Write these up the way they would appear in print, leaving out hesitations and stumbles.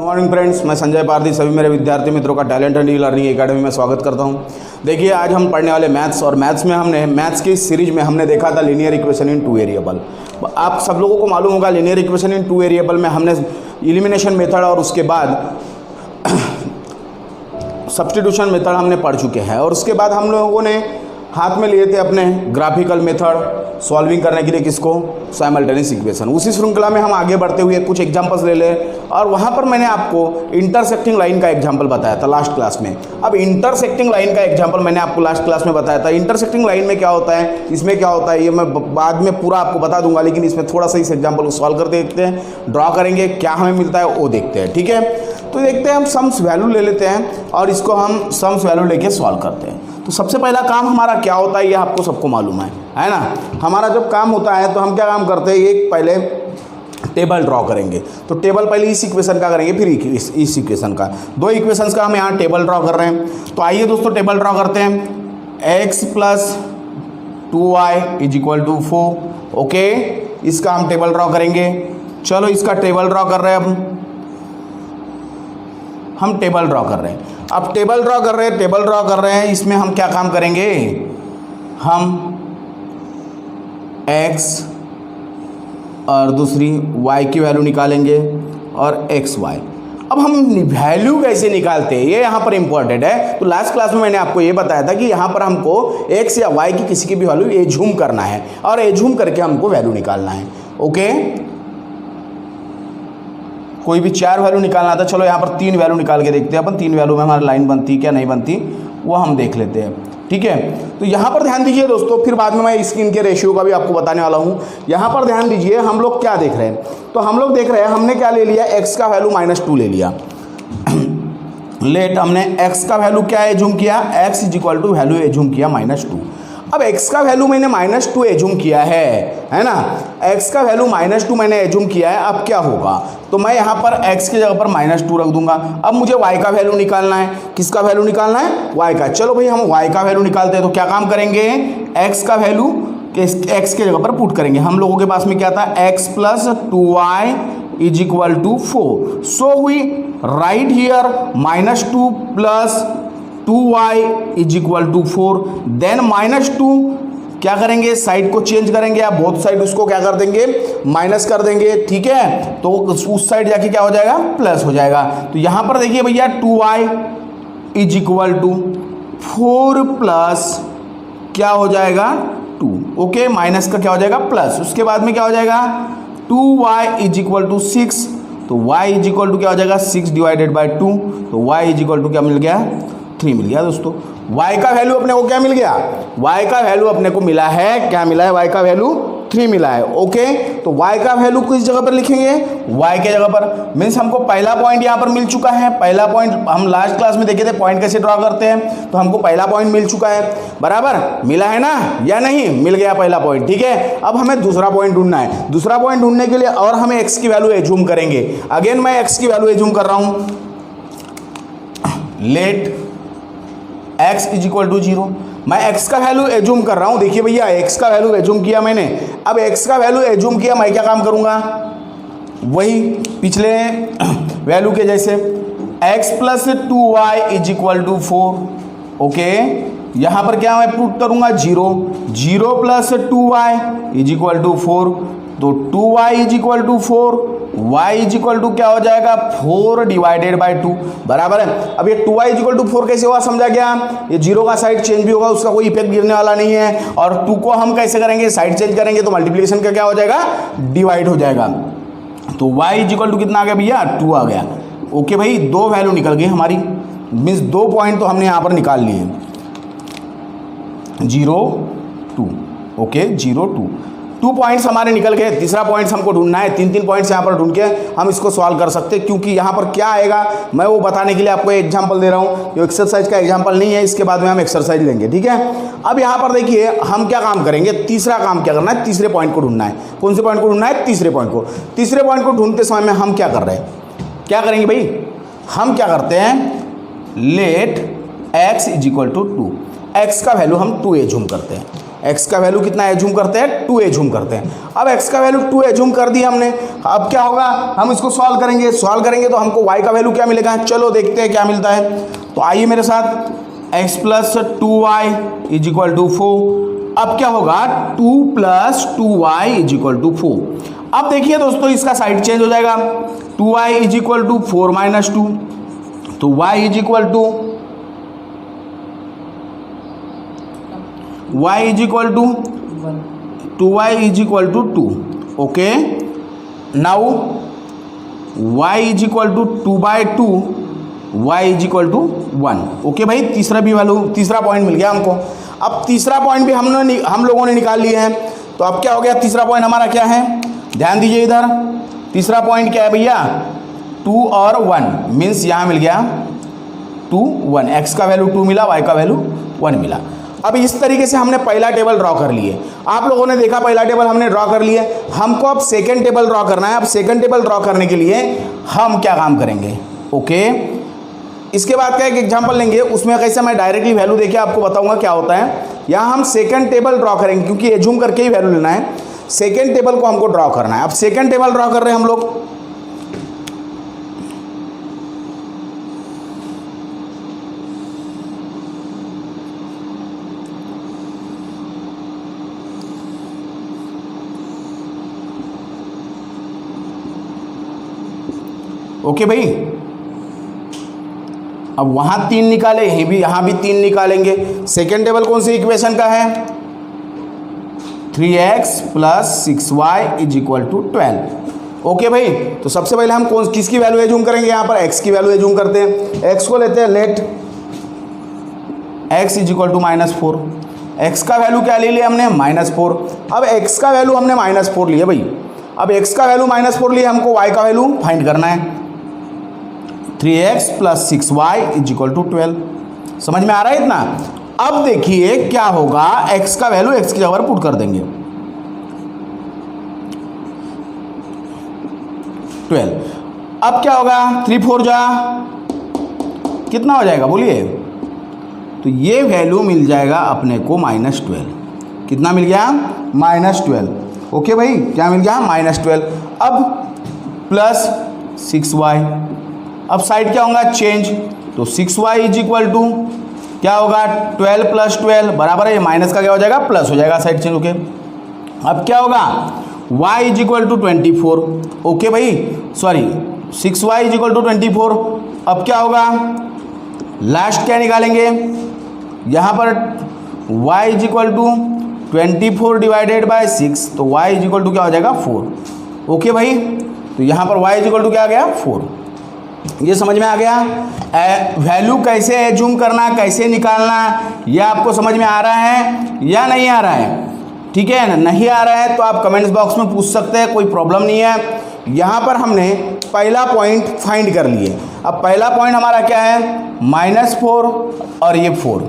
Good morning friends, मैं संजय पारदी सभी मेरे विद्यार्थी मित्रों का talent and e learning academy में स्वागत करता हूं। देखिए, आज हम पढ़ने वाले मैथ्स और मैथ्स में हमने मैथ्स की सीरीज में हमने देखा था linear equation in two variable. आप सब लोगों को मालूम होगा linear equation in two variable में हमने एलिमिनेशन मेथड और उसके बाद सब्स्टिट्यूशन मेथड हमने पढ़ चुके हैं और उसके बाद हम लोगों ने हाथ में लिए थे अपने ग्राफिकल मेथड सॉल्विंग करने के लिए किसको, साइमल्टेनियस इक्वेशन। उसी श्रृंखला में हम आगे बढ़ते हुए कुछ एग्जांपल्स ले लें और वहाँ पर मैंने आपको इंटरसेक्टिंग लाइन का एग्जांपल बताया था लास्ट क्लास में। अब इंटरसेक्टिंग लाइन का एग्जांपल मैंने आपको लास्ट क्लास में बताया था। इंटरसेक्टिंग लाइन में क्या होता है, इसमें क्या होता है, ये मैं बाद में पूरा आपको बता दूंगा, लेकिन इसमें थोड़ा सा इस एग्जाम्पल को सॉल्व कर देखते हैं, ड्रॉ करेंगे, क्या हमें मिलता है वो देखते हैं। ठीक है, तो देखते हैं, हम सम्स वैल्यू ले लेते हैं और इसको हम सम्स वैल्यू लेके सॉल्व करते हैं। तो सबसे पहला काम हमारा क्या होता है, ये आपको सबको मालूम है ना। हमारा जब काम होता है तो हम क्या काम करते हैं, एक पहले टेबल ड्रॉ करेंगे। तो टेबल पहले इस इक्वेशन का करेंगे, फिर इस इक्वेशन का। दो इक्वेशंस का हम यहाँ टेबल ड्रॉ कर रहे हैं। तो आइए दोस्तों टेबल ड्रॉ करते हैं। x + 2y = 4। ओके, इसका हम टेबल ड्रॉ करेंगे। चलो, इसका टेबल ड्रॉ कर रहे हैं। हम टेबल ड्रॉ कर रहे हैं। अब टेबल ड्रॉ कर रहे हैं, इसमें हम क्या काम करेंगे, हम x और दूसरी y की वैल्यू निकालेंगे और xy। अब हम वैल्यू कैसे निकालते हैं, ये यहाँ पर इंपॉर्टेंट है। तो लास्ट क्लास में मैंने आपको ये बताया था कि यहाँ पर हमको x या y की किसी की भी वैल्यू एज्यूम करना है और एज्यूम करके हमको वैल्यू निकालना है। ओके, कोई भी 4 वैल्यू निकालना था। चलो यहाँ पर 3 वैल्यू निकाल के देखते हैं अपन। 3 वैल्यू में हमारी लाइन बनती क्या नहीं बनती वो हम देख लेते हैं। ठीक है, तो यहाँ पर ध्यान दीजिए दोस्तों, फिर बाद में मैं इनके रेशियो का भी आपको बताने वाला हूँ। यहाँ पर ध्यान दीजिए, हम लोग क्या देख रहे हैं, तो हम लोग देख रहे हैं, हमने क्या ले लिया, x का वैल्यू -2 ले लिया। लेट हमने x का वैल्यू क्या एज्यूम किया, x = वैल्यू एज्यूम किया -2। अब x का वैल्यू मैंने -2 एज्यूम किया है ना, x का वैल्यू -2 मैंने एज्यूम किया है। अब क्या होगा, तो मैं यहाँ पर x की जगह पर -2 रख दूंगा। अब मुझे y का वैल्यू निकालना है। किसका वैल्यू निकालना है, y का। चलो भाई, हम y का वैल्यू निकालते हैं। तो क्या काम करेंगे, x का वैल्यू x के जगह पर पुट करेंगे। हम लोगों के पास में क्या था, x + 2y = 4। So we write here -2 + 2y = 4। Then -2 क्या करेंगे, साइड को चेंज करेंगे, आप बोथ साइड उसको क्या कर देंगे, माइनस कर देंगे। ठीक है, तो उस साइड जाके क्या हो जाएगा, प्लस हो जाएगा। तो यहां पर देखिए भैया, 2y = 4 प्लस क्या हो जाएगा, 2। ओके, माइनस का क्या हो जाएगा, प्लस। उसके बाद में क्या हो जाएगा, 2y = 6। तो y = क्या हो जाएगा, 6 / 2। तो y = क्या मिल गया, 3 मिल गया दोस्तों। y का वैल्यू अपने को क्या मिल गया, y का वैल्यू अपने को मिला है, क्या मिला है, y का वैल्यू 3 मिला है। ओके, तो y का वैल्यू किस जगह पर लिखेंगे, y के जगह पर। मीन्स हमको पहला पॉइंट यहाँ पर मिल चुका है। पहला पॉइंट हम लास्ट क्लास में देखे थे, पॉइंट कैसे ड्रॉ करते हैं। तो हमको पहला पॉइंट मिल चुका है, बराबर मिला है ना, या नहीं, मिल गया पहला पॉइंट। ठीक है, अब हमें दूसरा पॉइंट ढूंढना है। दूसरा पॉइंट ढूंढने के लिए और हमें x की वैल्यू एज्यूम करेंगे। अगेन मैं x की वैल्यू एज्यूम कर रहा हूँ। Let x = 0। मैं x का वैल्यू एज्यूम कर रहा हूं। देखिए भैया, x का वैल्यू एज्यूम किया मैंने। अब x का वैल्यू एज्यूम किया, मैं क्या काम करूंगा, वही पिछले वैल्यू के जैसे, x + 2y = 4। ओके, यहां पर क्या मैं पुट करूंगा, 0 + 2y = 4। तो 2y = 4, y = क्या हो जाएगा, 4 / 2, बराबर है। अब ये 2y = 4 कैसे हुआ, समझा गया। ये 0 का साइड चेंज भी होगा, उसका कोई इफेक्ट गिरने वाला नहीं है। और 2 को हम कैसे करेंगे, साइड चेंज करेंगे तो मल्टीप्लिकेशन का क्या हो जाएगा, डिवाइड हो जाएगा। तो y = कितना आ गया भैया, 2 आ गया। ओके भाई, 2 वैल्यू निकल गई हमारी। मीन्स 2 पॉइंट तो हमने यहाँ पर निकाल लिए, 0 2। ओके, 0 2, 2 पॉइंट्स हमारे निकल गए। तीसरा पॉइंट्स हमको ढूंढना है। 3 पॉइंट्स यहाँ पर ढूंढ के हम इसको सॉल्व कर सकते हैं, क्योंकि यहाँ पर क्या आएगा मैं वो बताने के लिए आपको एग्जांपल दे रहा हूँ। ये एक्सरसाइज का एग्जांपल नहीं है, इसके बाद में हम एक्सरसाइज लेंगे। ठीक है, अब यहाँ पर देखिए हम क्या काम करेंगे, तीसरा काम क्या करना है, तीसरे पॉइंट को ढूंढना है। कौन से पॉइंट को ढूंढना है, तीसरे पॉइंट को। तीसरे पॉइंट को ढूंढते समय में हम क्या कर रहे हैं, क्या करेंगे भाई, हम क्या करते हैं, लेट x = 2। x का वैल्यू हम 2 एज्यूम करते हैं। x का वैल्यू कितना एज्यूम करते हैं, 2 एज्यूम करते हैं। अब x का वैल्यू 2 एज्यूम कर दिया हमने, अब क्या होगा, हम इसको सॉल्व करेंगे तो हमको y का वैल्यू क्या मिलेगा, चलो देखते हैं क्या मिलता है। तो आइए मेरे साथ, x plus 2y is equal to 4। अब क्या होगा, 2 plus 2y is equal to 4। अब देखिए दोस्तों इसका साइड चेंज हो जाएगा, 2y is equal to 4 minus 2, तो y is equal to 2y is equal to 2। Okay, now y is equal to 2/2, y is equal to 1। Okay भाई, तीसरा point मिल गया हमको। अब तीसरा पॉइंट भी हम लोगों ने निकाल लिया है। तो अब क्या हो गया, तीसरा पॉइंट हमारा क्या है, ध्यान दीजिए इधर, तीसरा पॉइंट क्या है भैया, 2 और 1, मीन्स यहाँ मिल गया 2 1, x का वैल्यू 2 मिला, y का वैल्यू 1 मिला। अब इस तरीके से हमने पहला टेबल ड्रॉ कर लिए। आप लोगों ने देखा पहला टेबल हमने ड्रॉ कर लिए, हमको अब सेकंड टेबल ड्रॉ करना है। अब सेकंड टेबल ड्रॉ करने के लिए हम क्या काम करेंगे, ओके, इसके बाद का एक एग्जांपल लेंगे, उसमें कैसे मैं डायरेक्टली वैल्यू देके आपको बताऊंगा क्या होता है। यहाँ हम सेकंड टेबल ड्रॉ करेंगे, क्योंकि एज्यूम करके ही वैल्यू लेना है, सेकंड टेबल को हमको ड्रॉ करना है। अब सेकंड टेबल ड्रॉ कर रहे हैं हम लोग, ओके भाई। अब वहां 3 निकाले, यहां भी 3 निकालेंगे। सेकेंड टेबल कौन सी इक्वेशन का है, 3x plus 6y is equal to 12। Okay भाई, तो सबसे पहले हम किसकी वैल्यू एज्यूम करेंगे, यहाँ पर x की वैल्यू एज्यूम करते हैं। x को लेते हैं, let x is equal to -4। x का वैल्यू क्या ले लिया हमने, -4। अब x का वैल्यू हमने -4 लिया भाई। अब x का वैल्यू -4 लिया, हमको y का वैल्यू फाइंड करना है। 3x plus 6y is equal to 12। समझ में आ रहा है इतना। अब देखिए क्या होगा, x का वैल्यू x की जगह पर पुट कर देंगे, 12। अब क्या होगा, 3 4 जा कितना हो जाएगा बोलिए, तो ये वैल्यू मिल जाएगा अपने को -12। कितना मिल गया, -12। ओके भाई, क्या मिल गया, -12। अब प्लस 6y, अब साइड क्या होगा, चेंज, तो 6y इज इक्वल टू क्या होगा, 12 प्लस 12 बराबर है, माइनस का क्या हो जाएगा, प्लस हो जाएगा, साइड चेंज। ओके, अब क्या होगा, y is equal to 24। Okay भाई, sorry 6y is equal to 24। अब क्या होगा, लास्ट क्या निकालेंगे, यहाँ पर y is equal to 24 divided by 6, तो y इज इक्वल टू क्या हो जाएगा, 4। ओके भाई, तो यहाँ पर y इज इक्वल टू क्या आ गया, 4। ये समझ में आ गया, वैल्यू कैसे एज्यूम करना, कैसे निकालना, ये आपको समझ में आ रहा है या नहीं आ रहा है, ठीक है ना। नहीं आ रहा है तो आप कमेंट्स बॉक्स में पूछ सकते हैं, कोई प्रॉब्लम नहीं है। यहाँ पर हमने पहला पॉइंट फाइंड कर लिए। अब पहला पॉइंट हमारा क्या है, -4 और ये 4।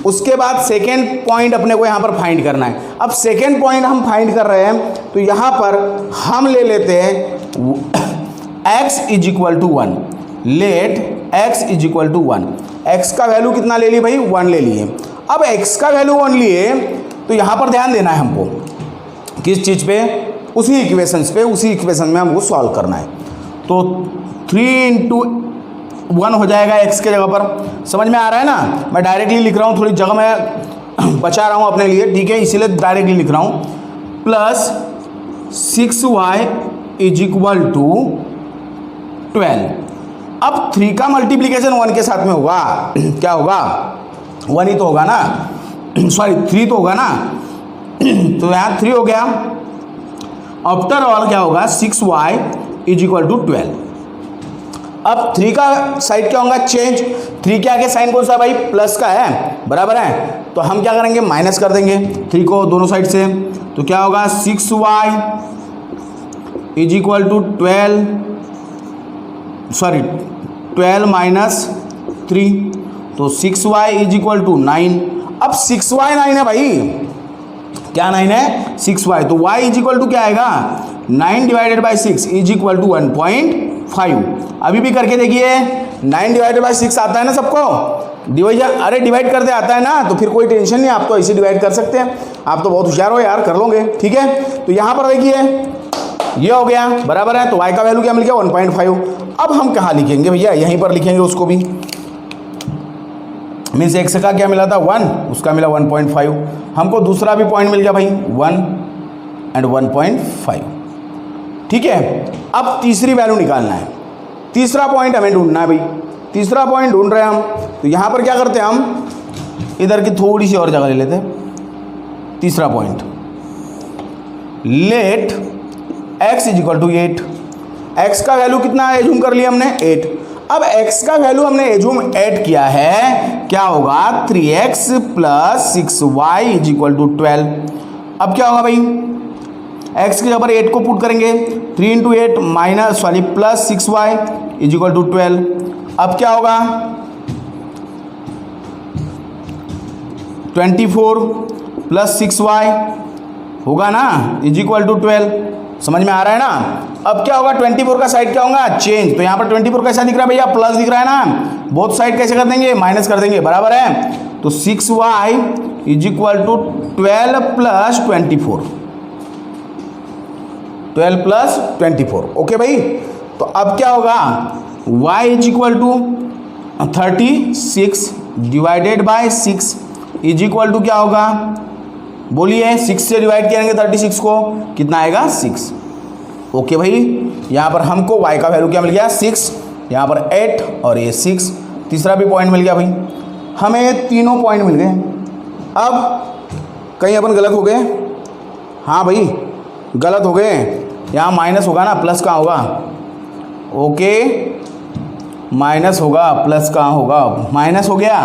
उसके बाद सेकेंड पॉइंट अपने को यहाँ पर फाइंड करना है। अब सेकेंड पॉइंट हम फाइंड कर रहे हैं, तो यहाँ पर हम ले लेते हैं x is equal to 1, let x is equal to 1। x का वैल्यू कितना ले लिए भाई, 1 ले लिए। अब x का वैल्यू 1 लिए, तो यहाँ पर ध्यान देना है हमको, किस चीज़ पे, उसी इक्वेशंस पे, उसी इक्वेशन में हमको सॉल्व करना है। तो 3 × 1 हो जाएगा x के जगह पर। समझ में आ रहा है ना, मैं डायरेक्टली लिख रहा हूँ, थोड़ी जगह मैं बचा रहा हूँ अपने लिए, ठीक है, इसीलिए डायरेक्टली लिख रहा हूँ। Plus 6y is equal to 12। अब 3 का मल्टीप्लीकेशन 1 के साथ में होगा, क्या होगा, 1 ही तो होगा ना, सॉरी 3 तो होगा ना, तो यहाँ 3 हो गया। आफ्टर ऑल क्या होगा, 6y इज इक्वल टू 12। अब 3 का साइड क्या होगा, चेंज, 3 के आगे साइन कौन सा भाई, प्लस का है, बराबर है, तो हम क्या करेंगे, माइनस कर देंगे 3 को दोनों साइड से। तो क्या होगा, 6y is equal to 12 minus 3, तो 6y इज इक्वल टू 9। अब 6y 9 है भाई, क्या 9 है, 6y, तो y इज इक्वल टू क्या आएगा, 9 divided by 6 is equal to 1.5। अभी भी करके देखिए, 9 डिवाइडेड बाई 6 आता है ना सबको, डिवाइजन, अरे डिवाइड करते आता है ना, तो फिर कोई टेंशन नहीं, आप तो ऐसे डिवाइड कर सकते हैं। आप तो बहुत होशियार हो यार, कर लोगे। ठीक है, तो यहाँ पर देखिए ये हो गया, बराबर है। तो y का वैल्यू क्या मिल गया 1.5। अब हम कहाँ लिखेंगे भैया, यहीं पर लिखेंगे उसको भी। मीन्स x का क्या मिला था 1, उसका मिला 1.5। हमको दूसरा भी पॉइंट मिल गया भाई 1 और 1.5। ठीक है, अब तीसरी वैल्यू निकालना है, तीसरा पॉइंट हमें ढूंढना है भाई। तीसरा पॉइंट ढूंढ रहे हैं हम, तो यहाँ पर क्या करते हैं हम, इधर की थोड़ी सी और जगह ले लेते हैं। तीसरा point, let x is equal to 8। x का वैल्यू कितना एज्यूम कर लिया हमने 8। अब x का वैल्यू हमने एज्यूम 8 किया है, क्या होगा 3x plus 6y is equal to 12। अब क्या होगा भाई, x के जगह पर 8 को पुट करेंगे, 3 into 8 minus sorry plus 6y is equal to 12। अब क्या होगा 24 प्लस 6y होगा ना इजिक्वल टू 12। समझ में आ रहा है ना। अब क्या होगा 24 का साइड क्या होगा चेंज, तो यहाँ पर 24 कैसा दिख रहा है भैया प्लस दिख रहा है ना, बोथ साइड कैसे कर देंगे माइनस कर देंगे, बराबर है। तो 6y is equal to 12 plus 24, 12 plus 24। Okay भाई, तो अब क्या होगा y is equal to 36 divided by 6 is equal to क्या होगा, बोलिए 6 से डिवाइड करेंगे 36 को, कितना आएगा 6। ओके भाई, यहाँ पर हमको y का वैल्यू क्या मिल गया 6, यहाँ पर 8 और ये 6। तीसरा भी पॉइंट मिल गया भाई, हमें तीनों पॉइंट मिल गए। अब कहीं अपन गलत हो गए, हाँ भाई गलत हो गए, यहाँ माइनस होगा ना, प्लस कहाँ होगा, ओके माइनस होगा, प्लस कहाँ होगा, माइनस हो गया।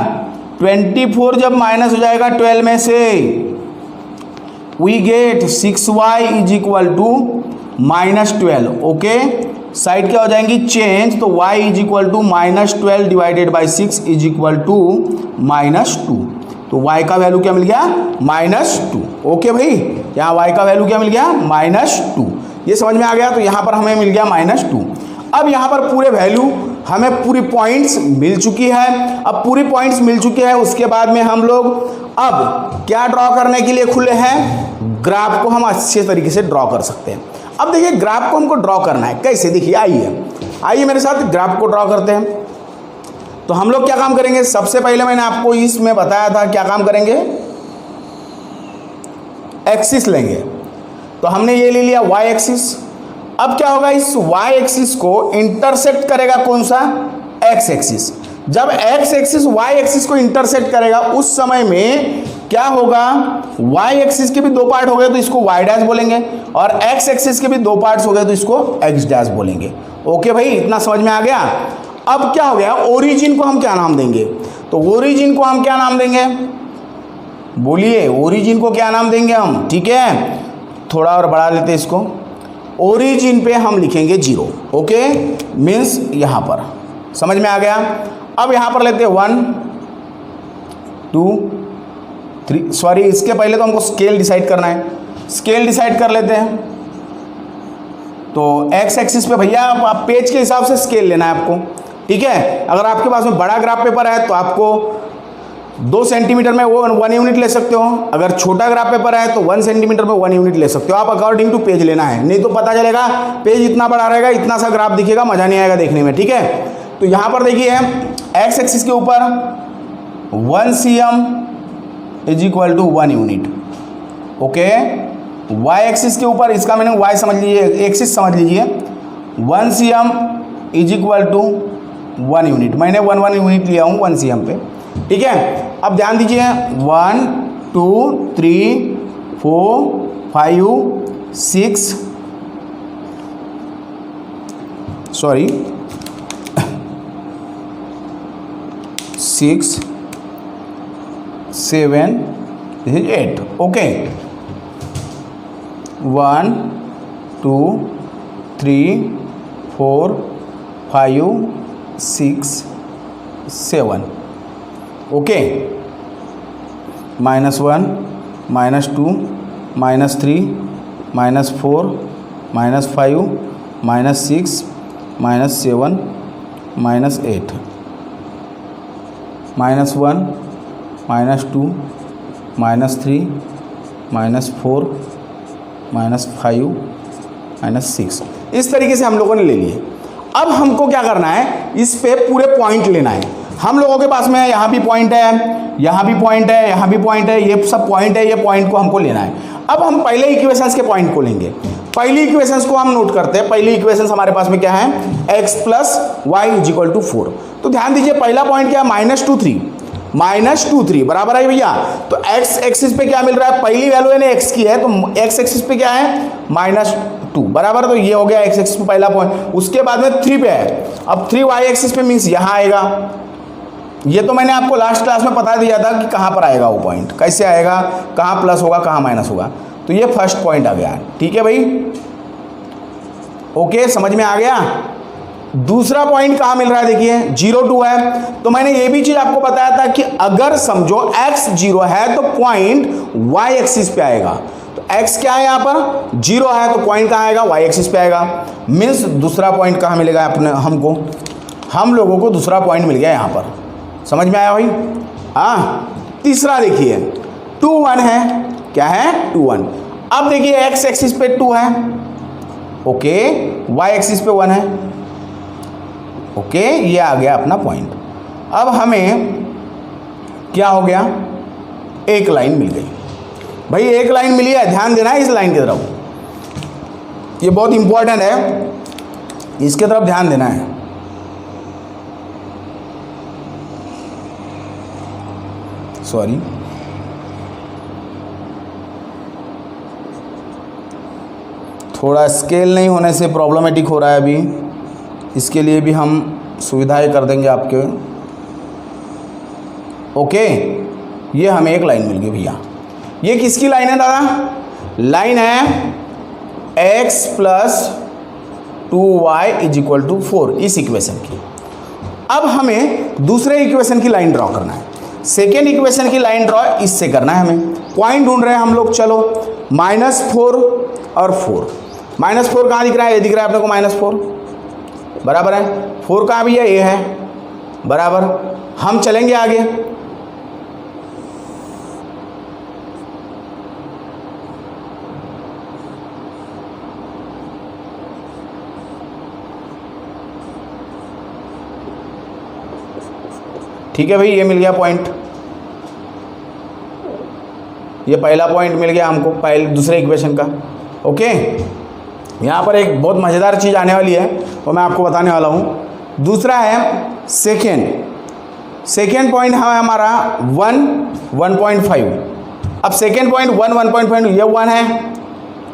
24 जब माइनस हो जाएगा 12 में से, we get 6y is equal to minus 12। Okay, side क्या हो जाएंगी चेंज, तो y is equal to minus 12 divided by 6 is equal to minus 2। तो y का वैल्यू क्या मिल गया -2। ओके भाई, यहाँ y का वैल्यू क्या मिल गया -2। ये समझ में आ गया, तो यहाँ पर हमें मिल गया -2। अब यहाँ पर पूरे वैल्यू हमें पूरी पॉइंट्स मिल चुकी है। अब पूरी पॉइंट्स मिल चुकी है, उसके बाद में हम लोग अब क्या ड्रॉ करने के लिए खुले हैं, ग्राफ को हम अच्छे तरीके से ड्रॉ कर सकते हैं। अब देखिए ग्राफ को हमको ड्रॉ करना है कैसे, देखिए आइए मेरे साथ ग्राफ को ड्रॉ करते हैं। तो हम लोग क्या काम करेंगे, सबसे पहले मैंने आपको इसमें बताया था क्या काम करेंगे, एक्सिस लेंगे। तो हमने ये ले लिया y एक्सिस। अब क्या होगा, इस y एक्सिस को इंटरसेक्ट करेगा कौन सा, x एक्सिस। जब x एक्सिस y एक्सिस को इंटरसेक्ट करेगा उस समय में क्या होगा, y एक्सिस के भी दो पार्ट हो गए तो इसको y डैश बोलेंगे, और x एक्सिस के भी दो पार्ट्स हो गए तो इसको x डैश बोलेंगे। ओके भाई, इतना समझ में आ गया। अब क्या हो गया, ओरिजिन को हम क्या नाम देंगे, तो ओरिजिन को हम क्या नाम देंगे, बोलिए ओरिजिन को क्या नाम देंगे हम, ठीक है। थोड़ा और बढ़ा लेते हैं इसको, ओरिजिन पे हम लिखेंगे 0। ओके, मीन्स यहाँ पर समझ में आ गया। अब यहाँ पर लेते हैं 1 2 3, सॉरी इसके पहले तो हमको स्केल डिसाइड करना है, स्केल डिसाइड कर लेते हैं। तो x एक्सिस पे भैया आप पेज के हिसाब से स्केल लेना है आपको, ठीक है। अगर आपके पास में बड़ा ग्राफ पेपर है तो आपको 2 सेंटीमीटर में वो 1 यूनिट ले सकते हो, अगर छोटा ग्राफ पेपर है तो 1 सेंटीमीटर में 1 यूनिट ले सकते हो। आप अकॉर्डिंग टू पेज लेना है, नहीं तो पता चलेगा पेज इतना बड़ा रहेगा, इतना सा ग्राफ दिखेगा, मज़ा नहीं आएगा देखने में, ठीक है। तो यहाँ पर देखिए x एक्सिस के ऊपर 1 cm is equal to 1 unit. Okay, y axis के ऊपर इसका मैंने y समझ लीजिए, एक्सिस समझ लीजिए, 1 cm is equal to 1 unit. मैंने 1 यूनिट लिया हूँ 1 cm पे, ठीक है। अब ध्यान दीजिए 1 2 3 4 5 6 सॉरी 6 7 8। ओके, 1 2 3 4 5 6 7। ओके, -1 -2 -3 -4 -5 -6 -7 -8। -1 -2 -3 -4 -5 -6 इस तरीके से हम लोगों ने ले लिए। अब हमको क्या करना है, इस पे पूरे पॉइंट लेना है। हम लोगों के पास में यहाँ भी पॉइंट है, यहाँ भी पॉइंट है, यहाँ भी पॉइंट है, ये सब पॉइंट है, ये पॉइंट को हमको लेना है। अब हम पहले इक्वेशंस के पॉइंट को लेंगे। पहली इक्वेशंस को हम नोट करते हैं। पहली इक्वेशंस हमारे पास में क्या है, x + y = 4। तो ध्यान दीजिए पहला पॉइंट क्या है, -2 3 -2 3 बराबर है भैया। तो x एक्सिस पे क्या मिल रहा है, पहली वैल्यू है x की है, तो x एक्सिस पे क्या है -2 बराबर। तो ये हो गया x एक्सिस पे पहला पॉइंट। उसके बाद में 3 पे है, अब 3 y एक्सिस पे मीन्स यहाँ आएगा। ये तो मैंने आपको लास्ट क्लास में बता दिया था कि कहाँ पर आएगा वो पॉइंट, कैसे आएगा, कहाँ प्लस होगा कहाँ माइनस होगा। तो ये फर्स्ट पॉइंट आ गया, ठीक है भाई, ओके, समझ में आ गया। दूसरा पॉइंट कहाँ मिल रहा है, देखिए 0 2 है। तो मैंने ये भी चीज आपको बताया था कि अगर समझो x 0 है तो पॉइंट y एक्सिस पे आएगा। तो x क्या है, यहाँ पर 0 है, तो पॉइंट कहाँ आएगा, y एक्सिस पे आएगा। मीन्स दूसरा पॉइंट कहाँ मिलेगा अपने हमको, हम लोगों को दूसरा पॉइंट मिल गया यहाँ पर। समझ में आया भाई। हाँ, तीसरा देखिए 2 1 है, क्या है 2 1। अब देखिए x एक्सिस पे 2 है, ओके, y एक्सिस पे 1 है, ओके, ये आ गया अपना पॉइंट। अब हमें क्या हो गया, एक लाइन मिल गई भाई, एक लाइन मिली है, ध्यान देना है इस लाइन की तरफ, ये बहुत इंपॉर्टेंट है, इसके तरफ ध्यान देना है। सॉरी, थोड़ा स्केल नहीं होने से प्रॉब्लमेटिक हो रहा है अभी, इसके लिए भी हम सुविधाएं कर देंगे आपके, ओके। ये हमें एक लाइन मिल गई भैया। ये किसकी लाइन है दादा, लाइन है x + 2y = 4, इस इक्वेशन की। अब हमें दूसरे इक्वेशन की लाइन ड्रॉ करना है, सेकेंड इक्वेशन की लाइन ड्रॉ इससे करना है हमें। पॉइंट ढूंढ रहे हैं हम लोग, चलो -4 और 4। -4 कहाँ दिख रहा है, ये दिख रहा है अपने को -4 बराबर है। 4 कहाँ भी है, ये है बराबर। हम चलेंगे आगे, ठीक है भाई, ये मिल गया पॉइंट, ये पहला पॉइंट मिल गया हमको पहले दूसरे इक्वेशन का, ओके। यहाँ पर एक बहुत मज़ेदार चीज़ आने वाली है, वो मैं आपको बताने वाला हूँ। दूसरा है सेकेंड पॉइंट है हमारा 1 1.5। अब सेकेंड पॉइंट 1 1.5, ये 1 है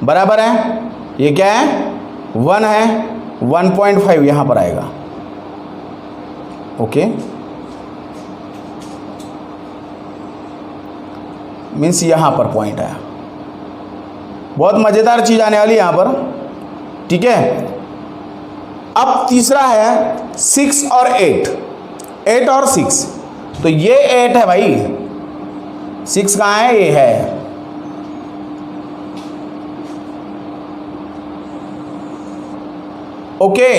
बराबर है, ये क्या है 1 है, 1.5 यहाँ पर आएगा, ओके। मीन्स यहाँ पर पॉइंट है, बहुत मज़ेदार चीज़ आने वाली है यहाँ पर, ठीक है। अब तीसरा है 6 और 8, 8 और 6। तो ये 8 है भाई, 6 कहाँ है, ये है, ओके।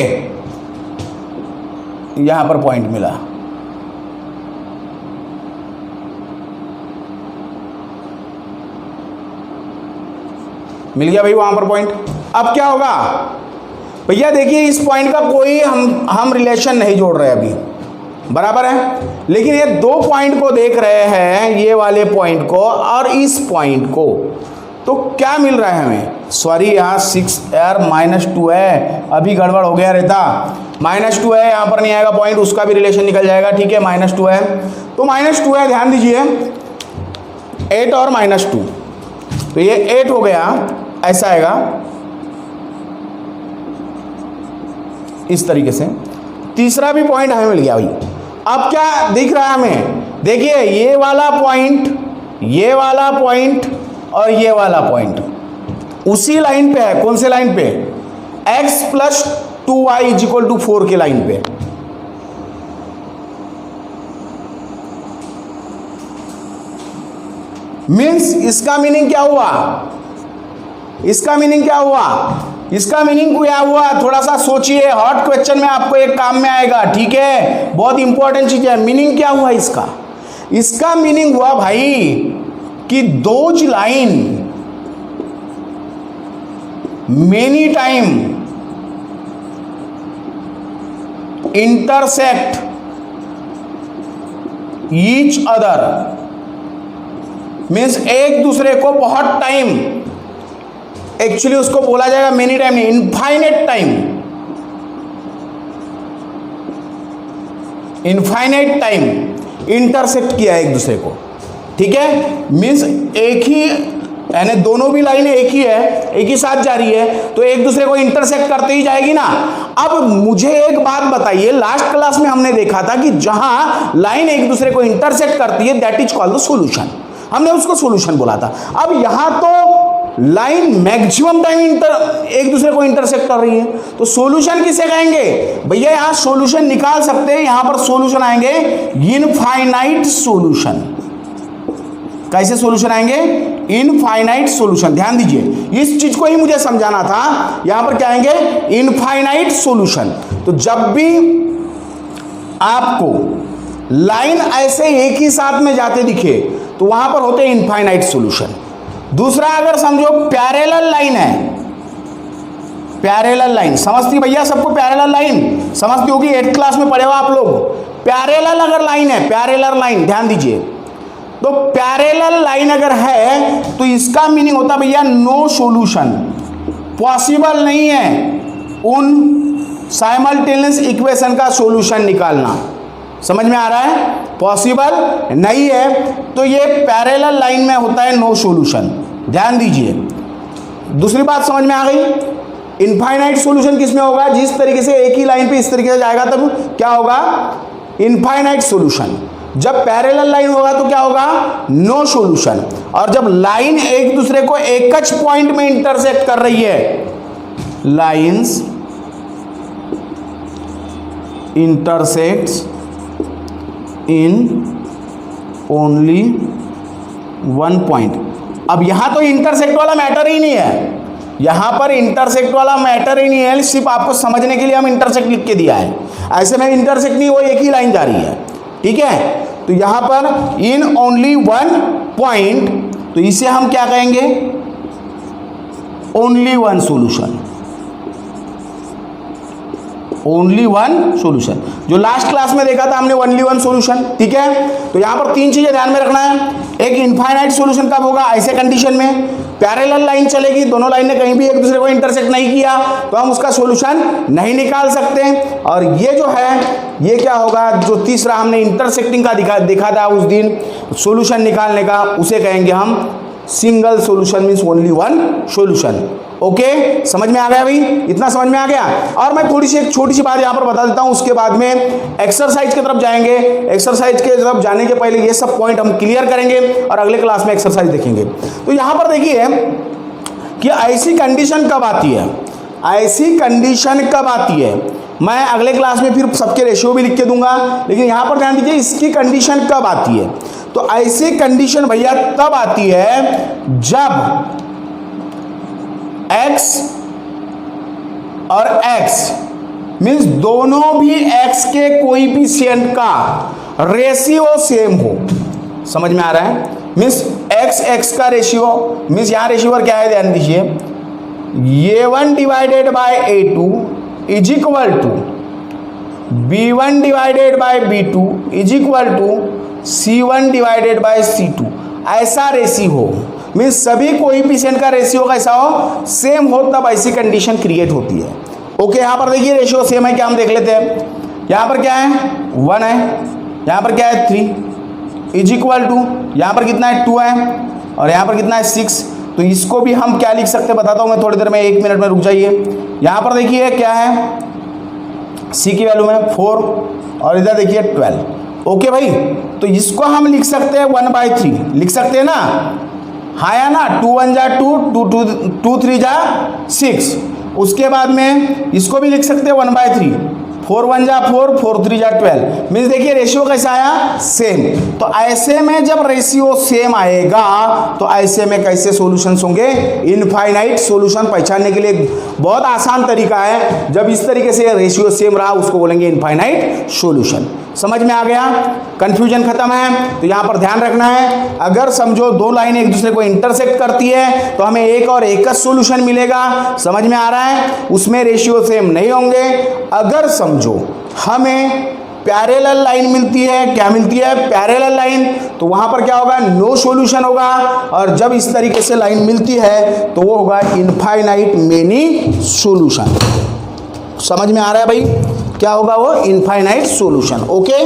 यहाँ पर पॉइंट मिला, मिल गया भाई वहां पर पॉइंट। अब क्या होगा भैया, देखिए इस पॉइंट का कोई हम रिलेशन नहीं जोड़ रहे अभी, बराबर है। लेकिन ये दो पॉइंट को देख रहे हैं, ये वाले पॉइंट को और इस पॉइंट को, तो क्या मिल रहा है हमें, सॉरी यहाँ 6 यार -2 है, अभी गड़बड़ हो गया रहता, -2 है, यहाँ पर नहीं आएगा पॉइंट, उसका भी रिलेशन निकल जाएगा, ठीक है। -2 है, तो -2 है, ध्यान दीजिए 8 और -2, तो ये 8 हो गया, ऐसा आएगा इस तरीके से। तीसरा भी पॉइंट हमें मिल गया भाई। अब क्या दिख रहा है हमें, देखिए ये वाला पॉइंट, ये वाला पॉइंट और ये वाला पॉइंट उसी लाइन पे है। कौन से लाइन पे, x + 2y = 4 के लाइन पे। मीन्स इसका मीनिंग क्या हुआ, इसका मीनिंग क्या हुआ, इसका मीनिंग क्या हुआ, थोड़ा सा सोचिए, हॉट क्वेश्चन में आपको एक काम में आएगा, ठीक है, बहुत इंपॉर्टेंट चीज है। मीनिंग क्या हुआ इसका, इसका मीनिंग हुआ भाई कि those line many time intersect each other, means एक दूसरे को बहुत टाइम, एक्चुअली उसको बोला जाएगा मेनी टाइम नहीं, infinite time, infinite time intersect किया एक दूसरे को, ठीक है। मीन्स एक ही, यानी दोनों भी लाइनें एक ही है, एक ही साथ जा रही है, तो एक दूसरे को इंटरसेक्ट करते ही जाएगी ना। अब मुझे एक बात बताइए, लास्ट क्लास में हमने देखा था कि जहां लाइन एक दूसरे को इंटरसेक्ट करती है that is called the solution, हमने उसको सॉल्यूशन बोला था। अब यहां तो लाइन मैक्सिमम टाइम एक दूसरे को इंटरसेक्ट कर रही है, तो सॉल्यूशन किसे कहेंगे भैया, यहां सॉल्यूशन निकाल सकते हैं, यहां पर सॉल्यूशन आएंगे इनफाइनाइट सॉल्यूशन। कैसे सॉल्यूशन आएंगे, इनफाइनाइट सॉल्यूशन। ध्यान दीजिए, इस चीज को ही मुझे समझाना था। यहां पर क्या आएंगे, इनफाइनाइट सॉल्यूशन। तो जब भी आपको लाइन ऐसे एक ही साथ में जाते दिखे तो वहां पर होते हैं इनफाइनाइट सॉल्यूशन। दूसरा, अगर समझो पैरेलल लाइन है, पैरेलल लाइन समझती भैया, सबको पैरेलल लाइन समझती होगी, 8th क्लास में पढ़े हो आप लोग। पैरेलल अगर लाइन है, पैरेलल लाइन, ध्यान दीजिए, तो पैरेलल लाइन अगर है तो इसका मीनिंग होता भैया नो सॉल्यूशन, पॉसिबल नहीं है उन साइमल्टेनियस इक्वेशन का सॉल्यूशन निकालना। समझ में आ रहा है, पॉसिबल नहीं है, तो ये पैरेलल लाइन में होता है नो सॉल्यूशन। ध्यान दीजिए, दूसरी बात समझ में आ गई। इनफाइनाइट सॉल्यूशन किस में होगा, जिस तरीके से एक ही लाइन पे इस तरीके से जाएगा तब क्या होगा, इनफाइनाइट सॉल्यूशन। जब पैरेलल लाइन होगा तो क्या होगा, नो सॉल्यूशन। और जब लाइन एक दूसरे को एक च पॉइंट में इंटरसेक्ट कर रही है, lines intersects in only one point. अब यहां तो इंटरसेक्ट वाला मैटर ही नहीं है, यहां पर इंटरसेक्ट वाला मैटर ही नहीं है, सिर्फ आपको समझने के लिए हम इंटरसेक्ट लिख के दिया है। ऐसे में इंटरसेक्ट नहीं, वो एक ही लाइन जा रही है, ठीक है। तो यहां पर इन ओनली वन पॉइंट, तो इसे हम क्या कहेंगे, only one solution, only one solution. जो लास्ट क्लास में देखा था हमने ओनली वन सॉल्यूशन, ठीक है। तो यहां पर तीन चीजें ध्यान में रखना है। एक, इनफाइनाइट सॉल्यूशन कब होगा, ऐसे कंडीशन में पैरेलल लाइन चलेगी, दोनों लाइन ने कहीं भी एक दूसरे को इंटरसेक्ट नहीं किया तो हम उसका सॉल्यूशन नहीं निकाल सकते। और ये जो है, ये क्या होगा, जो तीसरा हमने इंटरसेक्टिंग का देखा था उस दिन सॉल्यूशन निकालने का, उसे कहेंगे हम single solution, means only one solution. Okay, समझ में आ गया भाई, इतना समझ में आ गया। और मैं थोड़ी सी एक छोटी सी बात यहां पर बता देता हूं, उसके बाद में एक्सरसाइज की तरफ जाएंगे। एक्सरसाइज के तरफ जाने के पहले ये सब पॉइंट हम क्लियर करेंगे और अगले क्लास में एक्सरसाइज देखेंगे। तो यहां पर देखिए कि ऐसी कंडीशन कब आती है, ऐसी कंडीशन कब आती है, मैं अगले क्लास में फिर सबके रेशियो भी लिख के दूंगा, लेकिन यहां पर ध्यान दीजिए इसकी कंडीशन कब आती है। तो ऐसी कंडीशन भैया तब आती है जब x और x मीन्स दोनों भी x के कोएफिशिएंट का रेशियो सेम हो। समझ में आ रहा है, मीन्स x का रेशियो, मीन्स यहां रेशियो पर क्या है, ध्यान दीजिए, a1 divided by a2 is equal to b1 divided by b2 is equal to c1 divided by c2। ऐसा रेशियो हो, मीन्स सभी कोएफिशिएंट का रेशियो कैसा हो, सेम हो, तब ऐसी कंडीशन क्रिएट होती है। ओके, यहां पर देखिए रेशियो सेम है क्या, हम देख लेते हैं। यहां पर क्या है, 1 है, यहां पर क्या है 3 इज इक्वल टू, यहां पर कितना है 2 है, और यहां पर कितना है 6। तो इसको भी हम क्या लिख सकते हैं बताता हूं मैं थोड़ी देर में, 1 मिनट में रुक जाइए। यहां पर देखिए क्या है, c की वैल्यू में 4 और इधर देखिए 12। ओके भाई, तो इसको हम लिख सकते हैं 1/3 लिख सकते हैं ना, हाँ या ना, 2 1 जा 2 3 जा 6। उसके बाद में इसको भी लिख सकते हैं 1/3, 4 1 जा 4, 4 3 जा 12, मीन्स देखिए रेशियो कैसा आया, सेम। तो ऐसे में जब रेशियो सेम आएगा तो ऐसे में कैसे सॉल्यूशंस होंगे, इनफाइनाइट सॉल्यूशन। पहचानने के लिए बहुत आसान तरीका है, जब इस तरीके से रेशियो सेम रहा उसको बोलेंगे इनफाइनाइट सॉल्यूशन। समझ में आ गया, कंफ्यूजन खत्म है। तो यहां पर ध्यान रखना है, अगर समझो दो लाइनें एक दूसरे को इंटरसेक्ट करती है तो हमें एक और एक सॉल्यूशन मिलेगा, समझ में आ रहा है, उसमें रेशियो सेम नहीं होंगे। अगर समझो हमें पैरेलल लाइन मिलती है, क्या मिलती है, पैरेलल लाइन, तो वहां पर क्या होगा, नो सॉल्यूशन होगा। और जब इस तरीके से लाइन मिलती है तो वो होगा इनफाइनाइट मेनी सॉल्यूशन। समझ में आ रहा है भाई, क्या होगा वो, इनफाइनाइट सॉल्यूशन। ओके,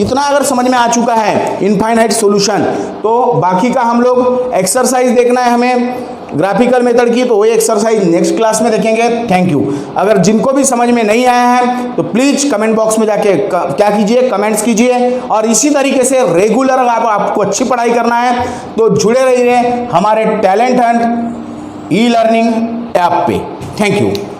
इतना अगर समझ में आ चुका है इनफाइनाइट सॉल्यूशन, तो बाकी का हम लोग एक्सरसाइज देखना है हमें ग्राफिकल मेथड की, तो वही एक्सरसाइज नेक्स्ट क्लास में देखेंगे। Thank you. अगर जिनको भी समझ में नहीं आया है तो प्लीज कमेंट बॉक्स में जाके क्या कीजिए, कमेंट्स कीजिए। और इसी तरीके से रेगुलर अगर आपको अच्छी पढ़ाई करना है तो जुड़े रहिए हमारे talent hunt e learning app पे। Thank you.